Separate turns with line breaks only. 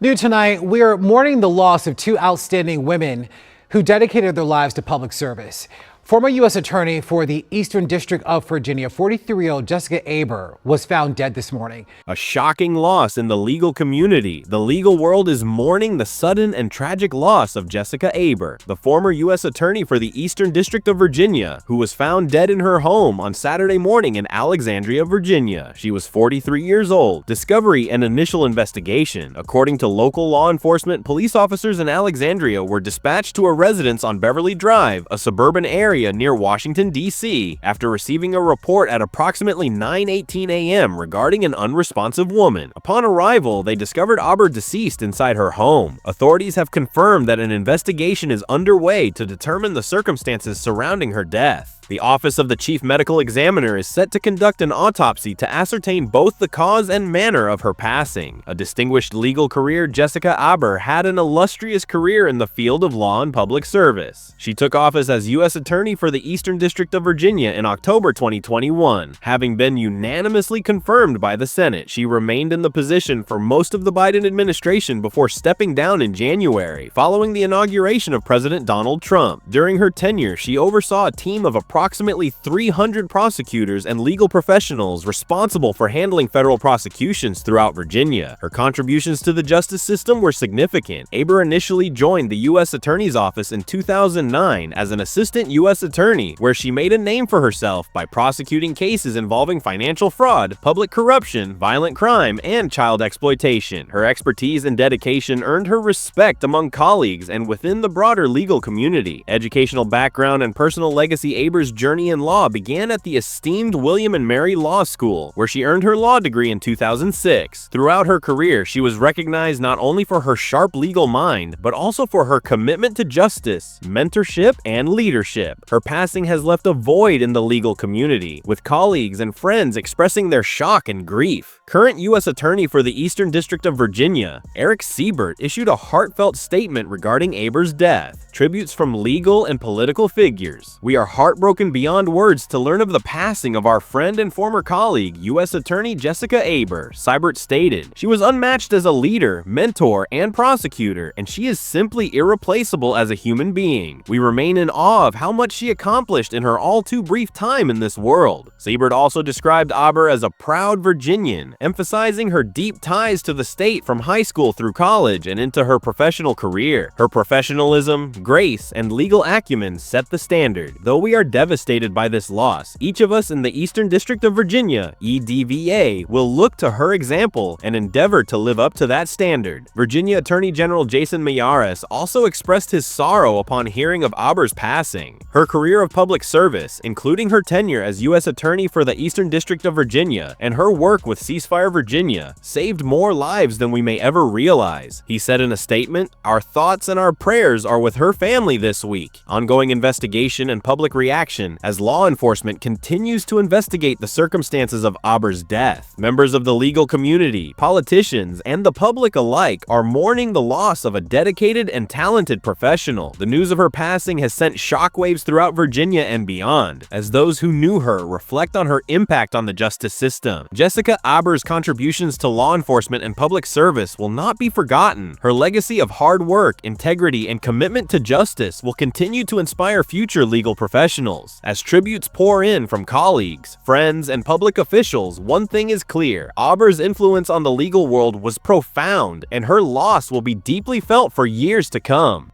New tonight, we're mourning the loss of two outstanding women who dedicated their lives to public service. Former U.S. Attorney for the Eastern District of Virginia, 43-year-old Jessica Aber, was found dead this morning.
A shocking loss in the legal community. The legal world is mourning the sudden and tragic loss of Jessica Aber, the former U.S. Attorney for the Eastern District of Virginia, who was found dead in her home on Saturday morning in Alexandria, Virginia. She was 43 years old. Discovery and initial investigation. According to local law enforcement, police officers in Alexandria were dispatched to a residence on Beverly Drive, a suburban area near Washington, D.C., after receiving a report at approximately 9:18 a.m. regarding an unresponsive woman. Upon arrival, they discovered Aber deceased inside her home. Authorities have confirmed that an investigation is underway to determine the circumstances surrounding her death. The Office of the Chief Medical Examiner is set to conduct an autopsy to ascertain both the cause and manner of her passing. A distinguished legal career, Jessica Aber had an illustrious career in the field of law and public service. She took office as U.S. Attorney for the Eastern District of Virginia in October 2021. Having been unanimously confirmed by the Senate, she remained in the position for most of the Biden administration before stepping down in January, following the inauguration of President Donald Trump. During her tenure, she oversaw a team of approximately 300 prosecutors and legal professionals responsible for handling federal prosecutions throughout Virginia. Her contributions to the justice system were significant. Aber initially joined the U.S. Attorney's Office in 2009 as an assistant U.S. attorney, where she made a name for herself by prosecuting cases involving financial fraud, public corruption, violent crime, and child exploitation. Her expertise and dedication earned her respect among colleagues and within the broader legal community. Educational background and personal legacy. Aber's journey in law began at the esteemed William and Mary Law School, where she earned her law degree in 2006. Throughout her career, she was recognized not only for her sharp legal mind, but also for her commitment to justice, mentorship, and leadership. Her passing has left a void in the legal community, with colleagues and friends expressing their shock and grief. Current U.S. Attorney for the Eastern District of Virginia, Erik Siebert, issued a heartfelt statement regarding Aber's death. Tributes from legal and political figures. "We are heartbroken beyond words to learn of the passing of our friend and former colleague, U.S. Attorney Jessica Aber," Siebert stated. "She was unmatched as a leader, mentor, and prosecutor, and she is simply irreplaceable as a human being. We remain in awe of how much she accomplished in her all too brief time in this world." Siebert also described Aber as a proud Virginian, emphasizing her deep ties to the state from high school through college and into her professional career. Her professionalism, grace, and legal acumen set the standard. Though we are devastated by this loss, each of us in the Eastern District of Virginia, EDVA, will look to her example and endeavor to live up to that standard. Virginia Attorney General Jason Miyares also expressed his sorrow upon hearing of Aber's passing. Her career of public service, including her tenure as U.S. Attorney for the Eastern District of Virginia and her work with Ceasefire Virginia, saved more lives than we may ever realize. He said in a statement, "Our thoughts and our prayers are with her family this week." Ongoing investigation and public reaction as law enforcement continues to investigate the circumstances of Aber's death. Members of the legal community, politicians, and the public alike are mourning the loss of a dedicated and talented professional. The news of her passing has sent shockwaves throughout Virginia and beyond, as those who knew her reflect on her impact on the justice system. Jessica Aber's contributions to law enforcement and public service will not be forgotten. Her legacy of hard work, integrity, and commitment to justice will continue to inspire future legal professionals. As tributes pour in from colleagues, friends, and public officials, one thing is clear: Aber's influence on the legal world was profound, and her loss will be deeply felt for years to come.